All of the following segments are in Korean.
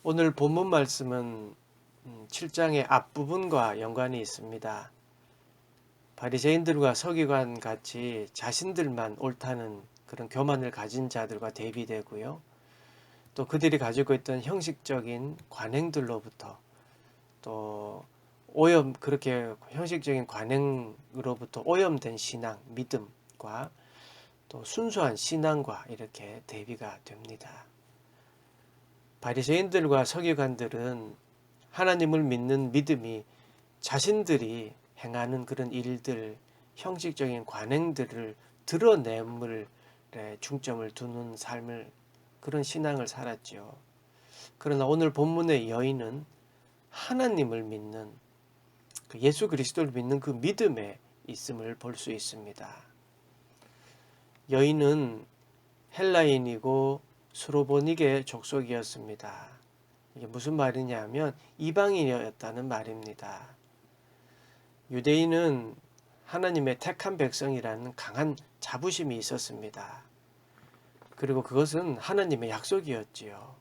오늘 본문 말씀은 7장의 앞부분과 연관이 있습니다. 바리새인들과 서기관 같이 자신들만 옳다는 그런 교만을 가진 자들과 대비되고요. 또 그들이 가지고 있던 형식적인 관행들로부터 또 그렇게 형식적인 관행으로부터 오염된 신앙, 믿음과 또 순수한 신앙과 이렇게 대비가 됩니다. 바리새인들과 서기관들은 하나님을 믿는 믿음이 자신들이 행하는 그런 일들, 형식적인 관행들을 드러냄을 중점을 두는 삶을 그런 신앙을 살았죠. 그러나 오늘 본문의 여인은 하나님을 믿는 그 예수 그리스도를 믿는 그 믿음에 있음을 볼 수 있습니다. 여인은 헬라인이고 수로보닉의 족속이었습니다. 이게 무슨 말이냐 하면 이방인이었다는 말입니다. 유대인은 하나님의 택한 백성이라는 강한 자부심이 있었습니다. 그리고 그것은 하나님의 약속이었지요.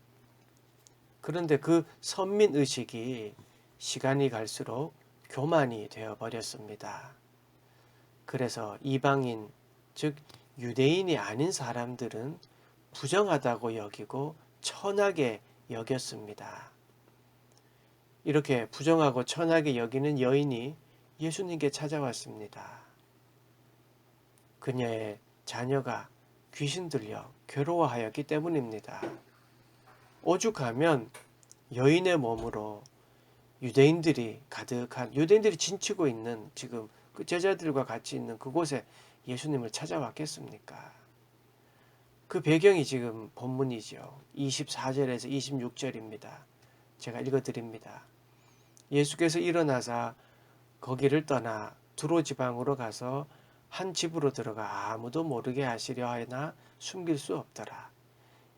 그런데 그 선민의식이 시간이 갈수록 교만이 되어버렸습니다. 그래서 이방인, 즉 유대인이 아닌 사람들은 부정하다고 여기고 천하게 여겼습니다. 이렇게 부정하고 천하게 여기는 여인이 예수님께 찾아왔습니다. 그녀의 자녀가 귀신 들려 괴로워하였기 때문입니다. 오죽하면 여인의 몸으로 유대인들이 진치고 있는 지금 그 제자들과 같이 있는 그곳에 예수님을 찾아왔겠습니까? 그 배경이 지금 본문이죠. 24절에서 26절입니다. 제가 읽어드립니다. 예수께서 일어나사 거기를 떠나 두로 지방으로 가서 한 집으로 들어가 아무도 모르게 하시려 하나 숨길 수 없더라.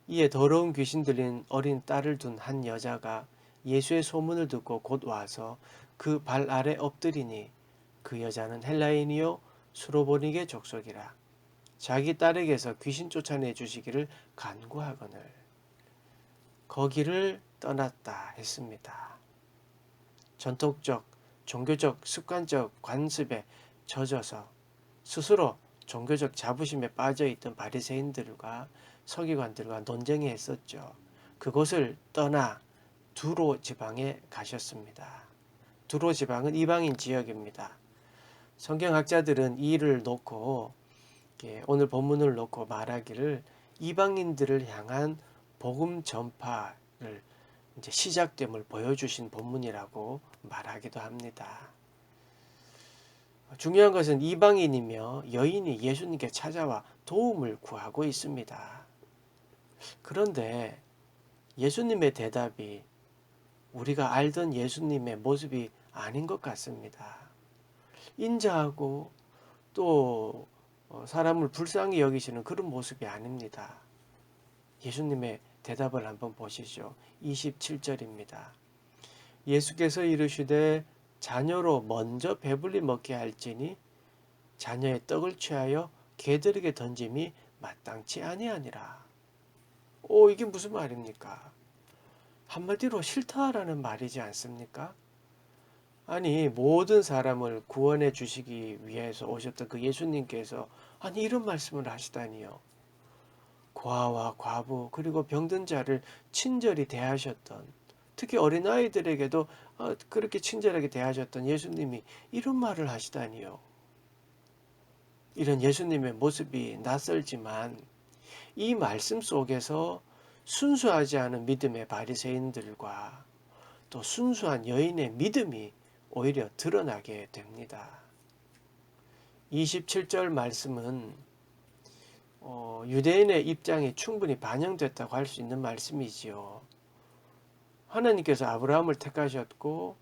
이에 더러운 귀신 들린 어린 딸을 둔 한 여자가 예수의 소문을 듣고 곧 와서 그 발 아래 엎드리니 그 여자는 헬라인이요 수로보닉의 족속이라. 자기 딸에게서 귀신 쫓아내 주시기를 간구하거늘 거기를 떠났다 했습니다. 전통적, 종교적, 습관적 관습에 젖어서 스스로 종교적 자부심에 빠져있던 바리새인들과 서기관들과 논쟁이 했었죠. 그곳을 떠나 두로 지방에 가셨습니다. 두로 지방은 이방인 지역입니다. 성경학자들은 이 일을 놓고 오늘 본문을 놓고 말하기를 이방인들을 향한 복음 전파를 이제 시작됨을 보여주신 본문이라고 말하기도 합니다. 중요한 것은 이방인이며 여인이 예수님께 찾아와 도움을 구하고 있습니다. 그런데 예수님의 대답이 우리가 알던 예수님의 모습이 아닌 것 같습니다. 인자하고 또 사람을 불쌍히 여기시는 그런 모습이 아닙니다. 예수님의 대답을 한번 보시죠. 27절입니다. 예수께서 이르시되 자녀로 먼저 배불리 먹게 할지니 자녀의 떡을 취하여 개들에게 던짐이 마땅치 아니하니라. 이게 무슨 말입니까? 한마디로 싫다라는 말이지 않습니까? 아니 모든 사람을 구원해 주시기 위해서 오셨던 그 예수님께서 아니 이런 말씀을 하시다니요. 고아와 과부 그리고 병든 자를 친절히 대하셨던 특히 어린아이들에게도 그렇게 친절하게 대하셨던 예수님이 이런 말을 하시다니요. 이런 예수님의 모습이 낯설지만 이 말씀 속에서 순수하지 않은 믿음의 바리새인들과 또 순수한 여인의 믿음이 오히려 드러나게 됩니다. 27절 말씀은 유대인의 입장이 충분히 반영됐다고 할 수 있는 말씀이지요. 하나님께서 아브라함을 택하셨고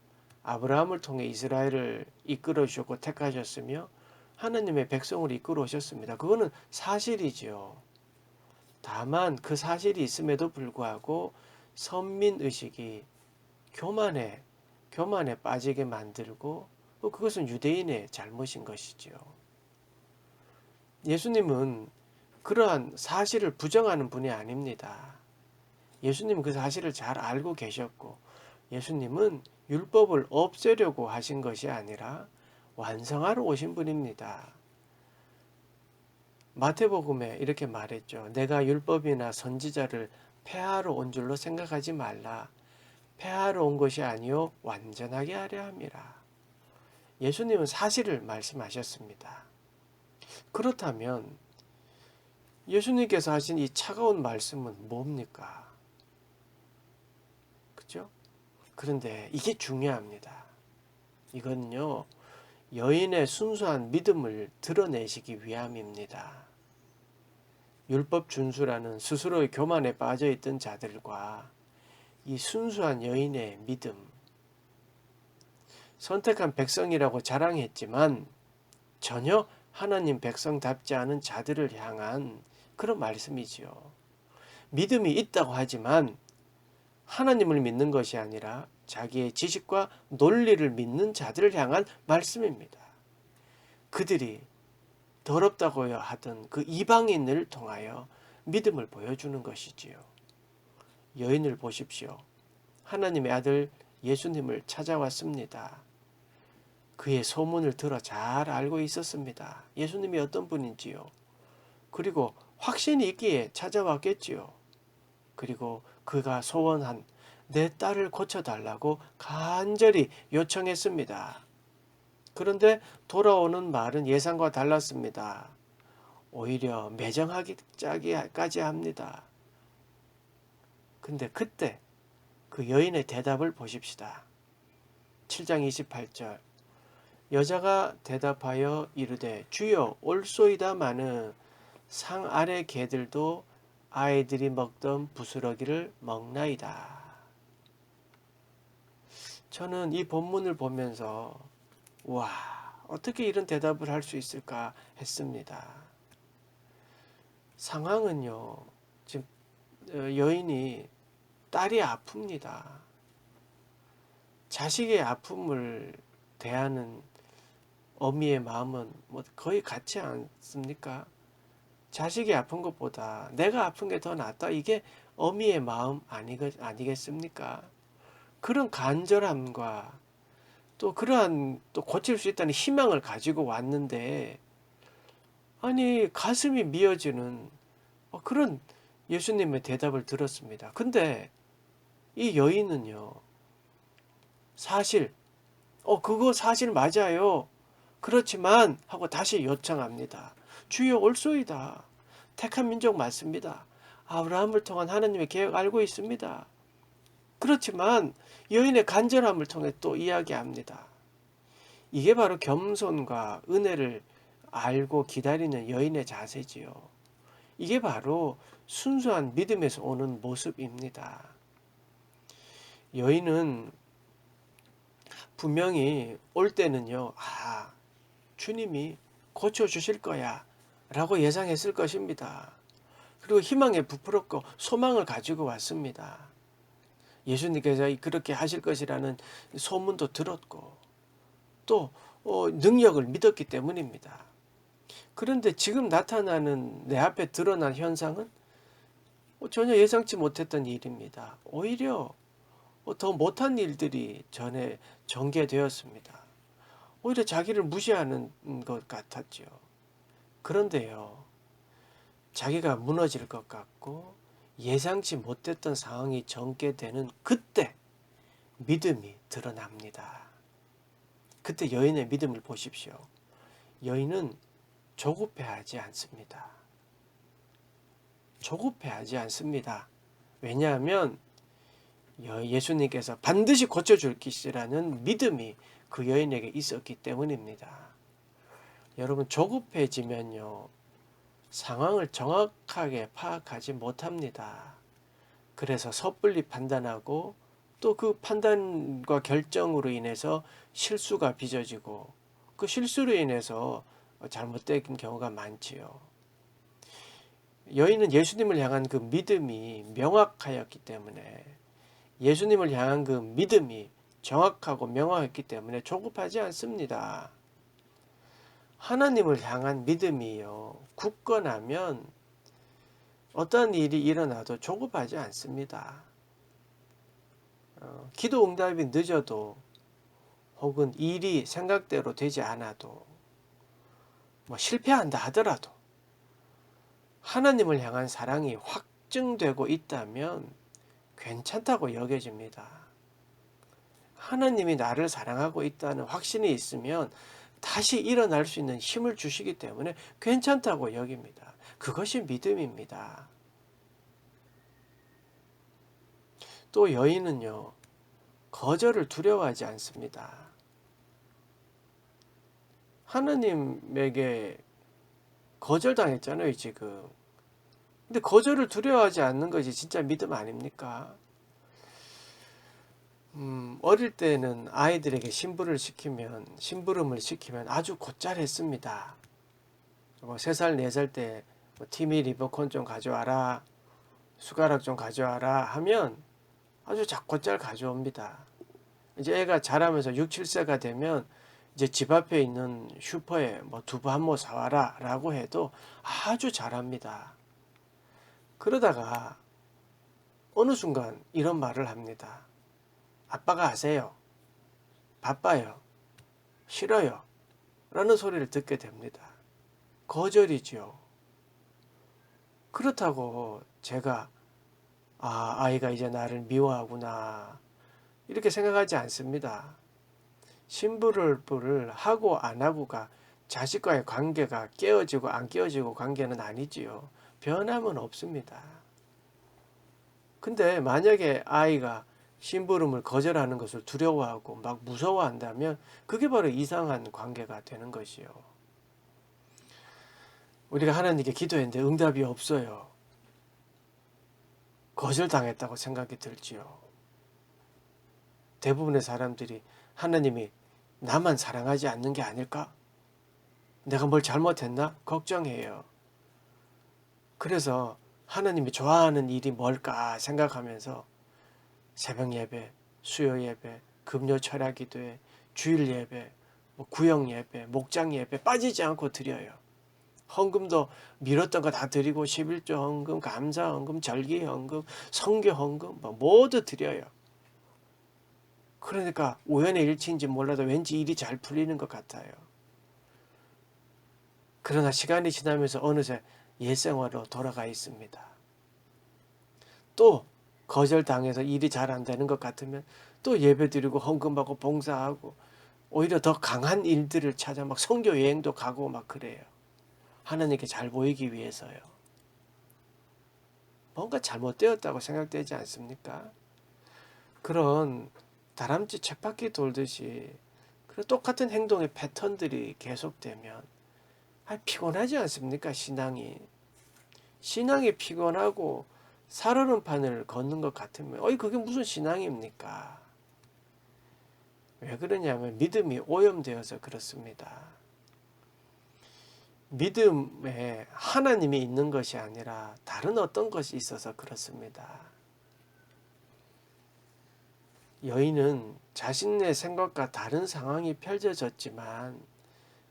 아브라함을 통해 이스라엘을 이끌어 주셨고 택하셨으며 하나님의 백성을 이끌어 오셨습니다. 그거는 사실이지요. 다만 그 사실이 있음에도 불구하고 선민의식이 교만에 빠지게 만들고 그것은 유대인의 잘못인 것이지요. 예수님은 그러한 사실을 부정하는 분이 아닙니다. 예수님은 그 사실을 잘 알고 계셨고, 예수님은 율법을 없애려고 하신 것이 아니라 완성하러 오신 분입니다. 마태복음에 이렇게 말했죠. 내가 율법이나 선지자를 폐하러 온 줄로 생각하지 말라. 폐하러 온 것이 아니요 완전하게 하려 함이라. 예수님은 사실을 말씀하셨습니다. 그렇다면 예수님께서 하신 이 차가운 말씀은 뭡니까? 그죠? 그런데 이게 중요합니다. 이건요, 여인의 순수한 믿음을 드러내시기 위함입니다. 율법 준수라는 스스로의 교만에 빠져있던 자들과 이 순수한 여인의 믿음, 선택한 백성이라고 자랑했지만 전혀 하나님 백성답지 않은 자들을 향한 그런 말씀이지요. 믿음이 있다고 하지만 하나님을 믿는 것이 아니라 자기의 지식과 논리를 믿는 자들을 향한 말씀입니다. 그들이 더럽다고 하던 그 이방인을 통하여 믿음을 보여주는 것이지요. 여인을 보십시오. 하나님의 아들 예수님을 찾아왔습니다. 그의 소문을 들어 잘 알고 있었습니다. 예수님이 어떤 분인지요. 그리고 확신이 있기에 찾아왔겠지요. 그리고 그가 소원한 내 딸을 고쳐달라고 간절히 요청했습니다. 그런데 돌아오는 말은 예상과 달랐습니다. 오히려 매정하기까지 합니다. 근데 그때 그 여인의 대답을 보십시다. 7장 28절 여자가 대답하여 이르되 주여 올소이다마는 상 아래 개들도 아이들이 먹던 부스러기를 먹나이다. 저는 이 본문을 보면서 와, 어떻게 이런 대답을 할 수 있을까 했습니다. 상황은요, 지금 여인이 딸이 아픕니다. 자식의 아픔을 대하는 어미의 마음은 뭐 거의 같지 않습니까? 자식이 아픈 것보다 내가 아픈 게 더 낫다. 이게 어미의 마음 아니겠습니까? 그런 간절함과 또 그러한 또 고칠 수 있다는 희망을 가지고 왔는데 아니 가슴이 미어지는 그런 예수님의 대답을 들었습니다. 근데 이 여인은요 사실 그거 사실 맞아요. 그렇지만 하고 다시 요청합니다. 주여 올소이다. 택한 민족 맞습니다. 아브라함을 통한 하나님의 계획 알고 있습니다. 그렇지만 여인의 간절함을 통해 또 이야기합니다. 이게 바로 겸손과 은혜를 알고 기다리는 여인의 자세지요. 이게 바로 순수한 믿음에서 오는 모습입니다. 여인은 분명히 올 때는요, 주님이 고쳐주실 거야 라고 예상했을 것입니다. 그리고 희망에 부풀었고 소망을 가지고 왔습니다. 예수님께서 그렇게 하실 것이라는 소문도 들었고 또 능력을 믿었기 때문입니다. 그런데 지금 나타나는 내 앞에 드러난 현상은 전혀 예상치 못했던 일입니다. 오히려 더 못한 일들이 전에 전개되었습니다. 오히려 자기를 무시하는 것 같았죠. 그런데요, 자기가 무너질 것 같고 예상치 못했던 상황이 전개되는 그때 믿음이 드러납니다. 그때 여인의 믿음을 보십시오. 여인은 조급해하지 않습니다. 조급해하지 않습니다. 왜냐하면 예수님께서 반드시 고쳐줄 것이라는 믿음이 그 여인에게 있었기 때문입니다. 여러분 조급해지면요 상황을 정확하게 파악하지 못합니다. 그래서 섣불리 판단하고 또 그 판단과 결정으로 인해서 실수가 빚어지고 그 실수로 인해서 잘못된 경우가 많지요. 여인은 예수님을 향한 그 믿음이 명확하였기 때문에 예수님을 향한 그 믿음이 정확하고 명확했기 때문에 조급하지 않습니다. 하나님을 향한 믿음이요 굳건하면 어떤 일이 일어나도 조급하지 않습니다. 기도 응답이 늦어도 혹은 일이 생각대로 되지 않아도 뭐 실패한다 하더라도 하나님을 향한 사랑이 확증되고 있다면 괜찮다고 여겨집니다. 하나님이 나를 사랑하고 있다는 확신이 있으면 다시 일어날 수 있는 힘을 주시기 때문에 괜찮다고 여깁니다. 그것이 믿음입니다. 또 여인은요, 거절을 두려워하지 않습니다. 하나님에게 거절당했잖아요, 지금. 근데 거절을 두려워하지 않는 것이 진짜 믿음 아닙니까? 어릴 때는 아이들에게 심부름을 시키면 아주 곧잘 했습니다. 뭐 3살, 4살 때 TV 리모컨 좀 가져와라, 숟가락 좀 가져와라 하면 아주 곧잘 가져옵니다. 이제 애가 자라면서 6, 7세가 되면 이제 집 앞에 있는 슈퍼에 뭐 두부 한 모 사와라 라고 해도 아주 잘합니다. 그러다가 어느 순간 이런 말을 합니다. 아빠가 하세요. 바빠요. 싫어요. 라는 소리를 듣게 됩니다. 거절이죠. 그렇다고 제가 아이가 이제 나를 미워하구나 이렇게 생각하지 않습니다. 심부름을 하고 안 하고가 자식과의 관계가 깨어지고 안 깨어지고 관계는 아니지요. 변함은 없습니다. 근데 만약에 아이가 심부름을 거절하는 것을 두려워하고 막 무서워한다면 그게 바로 이상한 관계가 되는 것이요. 우리가 하나님께 기도했는데 응답이 없어요. 거절당했다고 생각이 들지요. 대부분의 사람들이 하나님이 나만 사랑하지 않는 게 아닐까? 내가 뭘 잘못했나? 걱정해요. 그래서 하나님이 좋아하는 일이 뭘까 생각하면서 새벽 예배, 수요 예배, 금요 철야 기도회, 주일 예배, 구역 예배, 목장 예배 빠지지 않고 드려요. 헌금도 미뤘던 거 다 드리고 11조 헌금, 감사 헌금, 절기 헌금, 성교 헌금 모두 드려요. 그러니까 우연의 일치인지 몰라도 왠지 일이 잘 풀리는 것 같아요. 그러나 시간이 지나면서 어느새 옛 생활로 돌아가 있습니다. 또 거절당해서 일이 잘 안 되는 것 같으면 또 예배드리고 헌금하고 봉사하고 오히려 더 강한 일들을 찾아 막 선교 여행도 가고 막 그래요. 하나님께 잘 보이기 위해서요. 뭔가 잘못되었다고 생각되지 않습니까? 그런 다람쥐 쳇바퀴 돌듯이 그런 똑같은 행동의 패턴들이 계속되면 피곤하지 않습니까? 신앙이 피곤하고 살얼음판을 걷는 것 같으면 그게 무슨 신앙입니까? 왜 그러냐면 믿음이 오염되어서 그렇습니다. 믿음에 하나님이 있는 것이 아니라 다른 어떤 것이 있어서 그렇습니다. 여인은 자신의 생각과 다른 상황이 펼쳐졌지만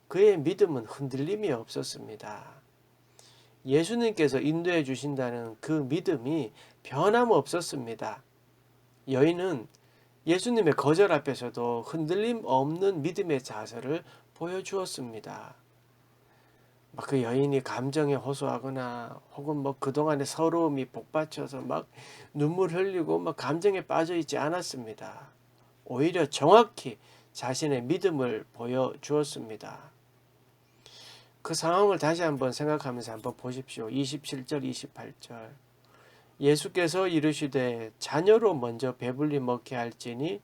그의 믿음은 흔들림이 없었습니다. 예수님께서 인도해 주신다는 그 믿음이 변함없었습니다. 여인은 예수님의 거절 앞에서도 흔들림 없는 믿음의 자세를 보여주었습니다. 그 여인이 감정에 호소하거나 혹은 그동안의 서러움이 복받쳐서 막 눈물 흘리고 감정에 빠져 있지 않았습니다. 오히려 정확히 자신의 믿음을 보여주었습니다. 그 상황을 다시 한번 생각하면서 한번 보십시오. 27절, 28절. 예수께서 이르시되 자녀로 먼저 배불리 먹게 할지니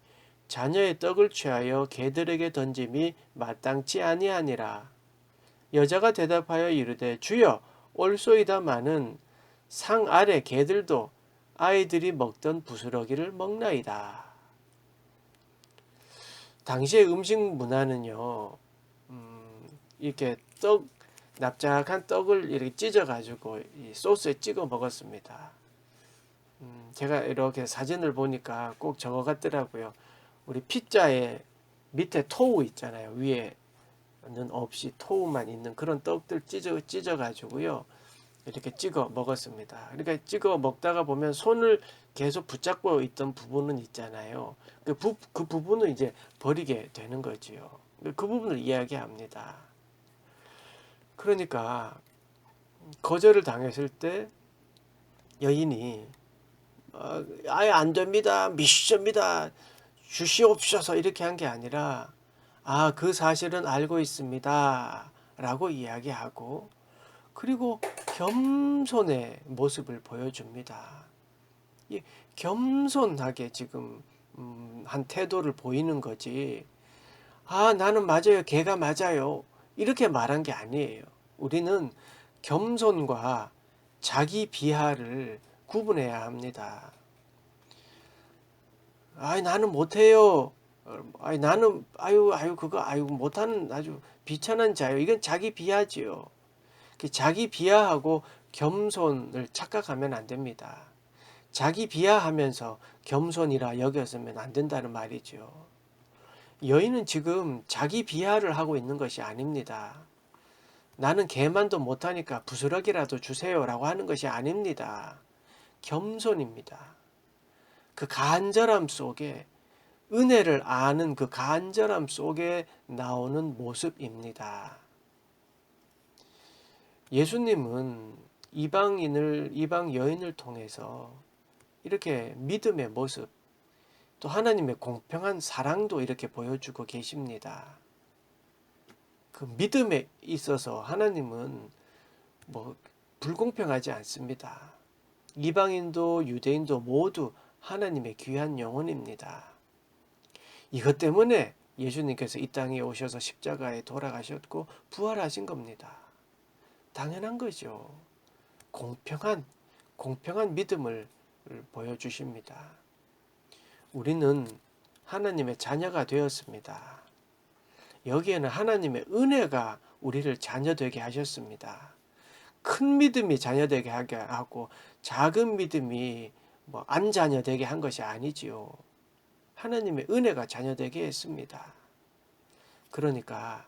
자녀의 떡을 취하여 개들에게 던짐이 마땅치 아니하니라. 여자가 대답하여 이르되 주여 옳소이다마는 상 아래 개들도 아이들이 먹던 부스러기를 먹나이다. 당시의 음식 문화는요, 이렇게 납작한 떡을 이렇게 찢어가지고 이 소스에 찍어 먹었습니다. 제가 이렇게 사진을 보니까 꼭 저거 같더라고요. 우리 피자에 밑에 토우 있잖아요. 위에는 없이 토우만 있는 그런 떡들 찢어가지고요. 이렇게 찍어 먹었습니다. 그러니까 찍어 먹다가 보면 손을 계속 붙잡고 있던 부분은 있잖아요. 그 부분은 이제 버리게 되는 거지요. 그 부분을 이야기합니다. 그러니까 거절을 당했을 때 여인이 아예 안 됩니다. 미션입니다. 주시옵소서 이렇게 한 게 아니라 그 사실은 알고 있습니다. 라고 이야기하고 그리고 겸손의 모습을 보여줍니다. 겸손하게 지금 한 태도를 보이는 거지. 나는 맞아요. 걔가 맞아요. 이렇게 말한 게 아니에요. 우리는 겸손과 자기 비하를 구분해야 합니다. 나는 못해요. 나는 그거 못하는 아주 비천한 자요. 이건 자기 비하지요. 자기 비하하고 겸손을 착각하면 안 됩니다. 자기 비하하면서 겸손이라 여겼으면 안 된다는 말이죠. 여인은 지금 자기 비하를 하고 있는 것이 아닙니다. 나는 개만도 못하니까 부스러기라도 주세요라고 하는 것이 아닙니다. 겸손입니다. 그 간절함 속에 은혜를 아는 그 간절함 속에 나오는 모습입니다. 예수님은 이방 여인을 통해서 이렇게 믿음의 모습, 또 하나님의 공평한 사랑도 이렇게 보여주고 계십니다. 그 믿음에 있어서 하나님은 불공평하지 않습니다. 이방인도 유대인도 모두 하나님의 귀한 영혼입니다. 이것 때문에 예수님께서 이 땅에 오셔서 십자가에 돌아가셨고 부활하신 겁니다. 당연한 거죠. 공평한 믿음을 보여주십니다. 우리는 하나님의 자녀가 되었습니다. 여기에는 하나님의 은혜가 우리를 자녀되게 하셨습니다. 큰 믿음이 자녀되게 하게 하고 작은 믿음이 안 자녀되게 한 것이 아니지요. 하나님의 은혜가 자녀되게 했습니다. 그러니까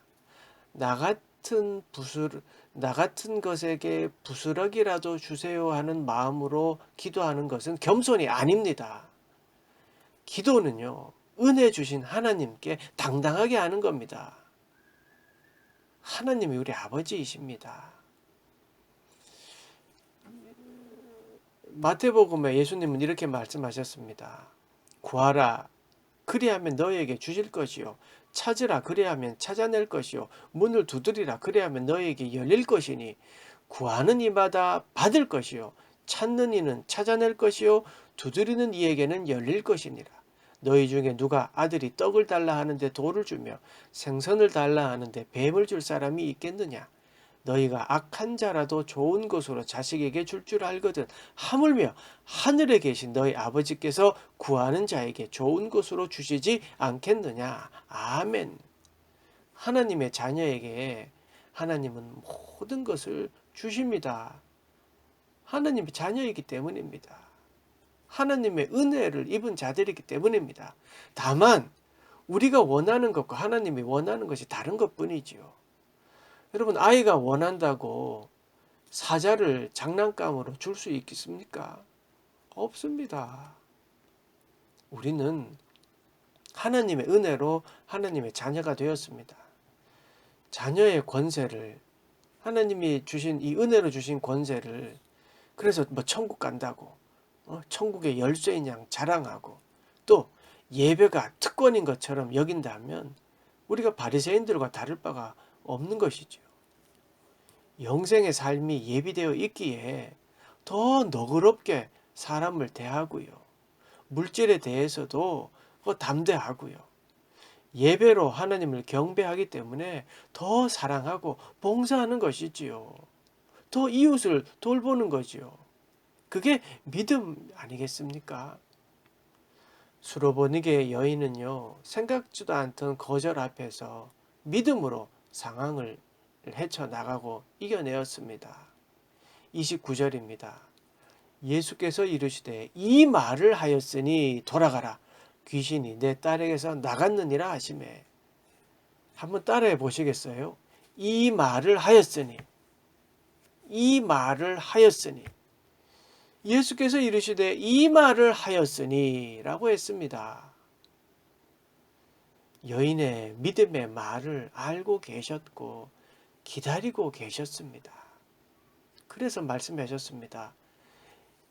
나 같은 것에게 부스러기라도 주세요 하는 마음으로 기도하는 것은 겸손이 아닙니다. 기도는요, 은혜 주신 하나님께 당당하게 하는 겁니다. 하나님이 우리 아버지이십니다. 마태복음에 예수님은 이렇게 말씀하셨습니다. 구하라, 그리하면 너희에게 주실 것이요. 찾으라, 그리하면 찾아낼 것이요. 문을 두드리라, 그리하면 너희에게 열릴 것이니 구하는 이마다 받을 것이요. 찾는 이는 찾아낼 것이요. 두드리는 이에게는 열릴 것이니라. 너희 중에 누가 아들이 떡을 달라 하는데 돌을 주며 생선을 달라 하는데 뱀을 줄 사람이 있겠느냐? 너희가 악한 자라도 좋은 것으로 자식에게 줄 줄 알거든. 하물며 하늘에 계신 너희 아버지께서 구하는 자에게 좋은 것으로 주시지 않겠느냐? 아멘. 하나님의 자녀에게 하나님은 모든 것을 주십니다. 하나님의 자녀이기 때문입니다. 하나님의 은혜를 입은 자들이기 때문입니다. 다만 우리가 원하는 것과 하나님이 원하는 것이 다른 것뿐이지요. 여러분, 아이가 원한다고 사자를 장난감으로 줄 수 있겠습니까? 없습니다. 우리는 하나님의 은혜로 하나님의 자녀가 되었습니다. 자녀의 권세를, 하나님이 주신 이 은혜로 주신 권세를, 그래서 천국 간다고 천국의 열쇠인 양 자랑하고 또 예배가 특권인 것처럼 여긴다면 우리가 바리새인들과 다를 바가 없는 것이죠. 영생의 삶이 예비되어 있기에 더 너그럽게 사람을 대하고요. 물질에 대해서도 담대하고요. 예배로 하나님을 경배하기 때문에 더 사랑하고 봉사하는 것이지요. 더 이웃을 돌보는 거지요. 그게 믿음 아니겠습니까? 수로보니게 여인은요, 생각지도 않던 거절 앞에서 믿음으로 상황을 헤쳐나가고 이겨내었습니다. 29절입니다. 예수께서 이르시되 이 말을 하였으니 돌아가라. 귀신이 내 딸에게서 나갔느니라 하시매. 한번 따라해 보시겠어요? 이 말을 하였으니. 이 말을 하였으니, 예수께서 이르시되 이 말을 하였으니 라고 했습니다. 여인의 믿음의 말을 알고 계셨고 기다리고 계셨습니다. 그래서 말씀하셨습니다.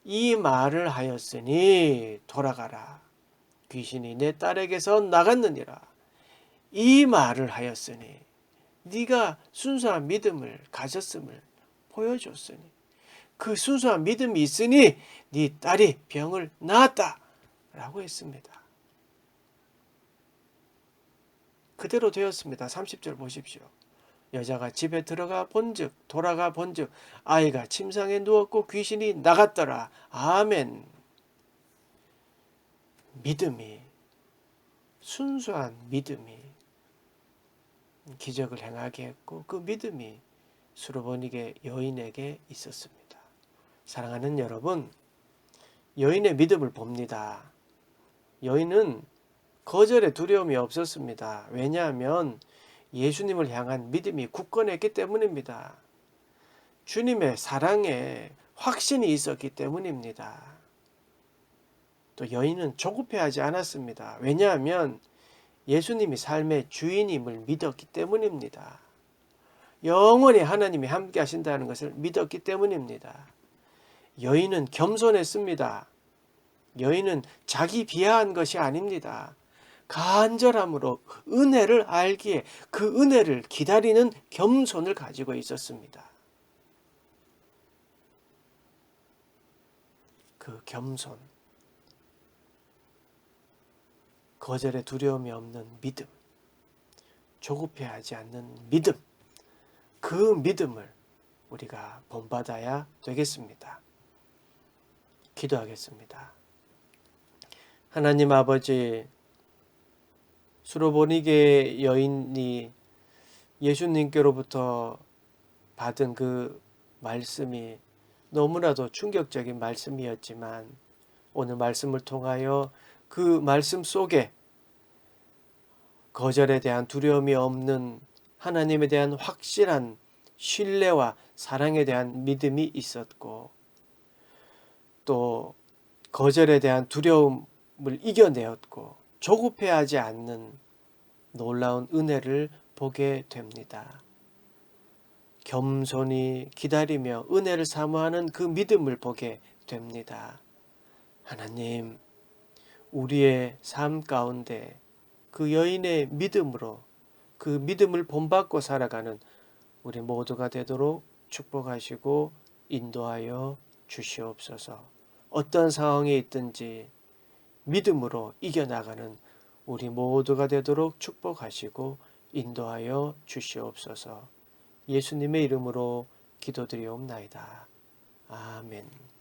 이 말을 하였으니 돌아가라. 귀신이 내 딸에게서 나갔느니라. 이 말을 하였으니, 네가 순수한 믿음을 가졌음을 보여줬으니, 그 순수한 믿음이 있으니 네 딸이 병을 낳았다 라고 했습니다. 그대로 되었습니다. 30절 보십시오. 여자가 집에 들어가 본즉, 돌아가 본즉 아이가 침상에 누웠고 귀신이 나갔더라. 아멘. 믿음이, 순수한 믿음이 기적을 행하게 했고, 그 믿음이 수르보니게 여인에게 있었습니다. 사랑하는 여러분, 여인의 믿음을 봅니다. 여인은 거절의 두려움이 없었습니다. 왜냐하면 예수님을 향한 믿음이 굳건했기 때문입니다. 주님의 사랑에 확신이 있었기 때문입니다. 또 여인은 조급해하지 않았습니다. 왜냐하면 예수님이 삶의 주인임을 믿었기 때문입니다. 영원히 하나님이 함께 하신다는 것을 믿었기 때문입니다. 여인은 겸손했습니다. 여인은 자기 비하한 것이 아닙니다. 간절함으로 은혜를 알기에 그 은혜를 기다리는 겸손을 가지고 있었습니다. 그 겸손, 거절의 두려움이 없는 믿음, 조급해하지 않는 믿음, 그 믿음을 우리가 본받아야 되겠습니다. 기도하겠습니다. 하나님 아버지, 수로보니게 여인이 예수님께로부터 받은 그 말씀이 너무나도 충격적인 말씀이었지만, 오늘 말씀을 통하여 그 말씀 속에 거절에 대한 두려움이 없는 하나님에 대한 확실한 신뢰와 사랑에 대한 믿음이 있었고, 또 거절에 대한 두려움을 이겨내었고 조급해하지 않는 놀라운 은혜를 보게 됩니다. 겸손히 기다리며 은혜를 사모하는 그 믿음을 보게 됩니다. 하나님, 우리의 삶 가운데 그 여인의 믿음으로 그 믿음을 본받고 살아가는 우리 모두가 되도록 축복하시고 인도하여 주시옵소서. 어떤 상황에 있든지 믿음으로 이겨나가는 우리 모두가 되도록 축복하시고 인도하여 주시옵소서. 예수님의 이름으로 기도드리옵나이다. 아멘.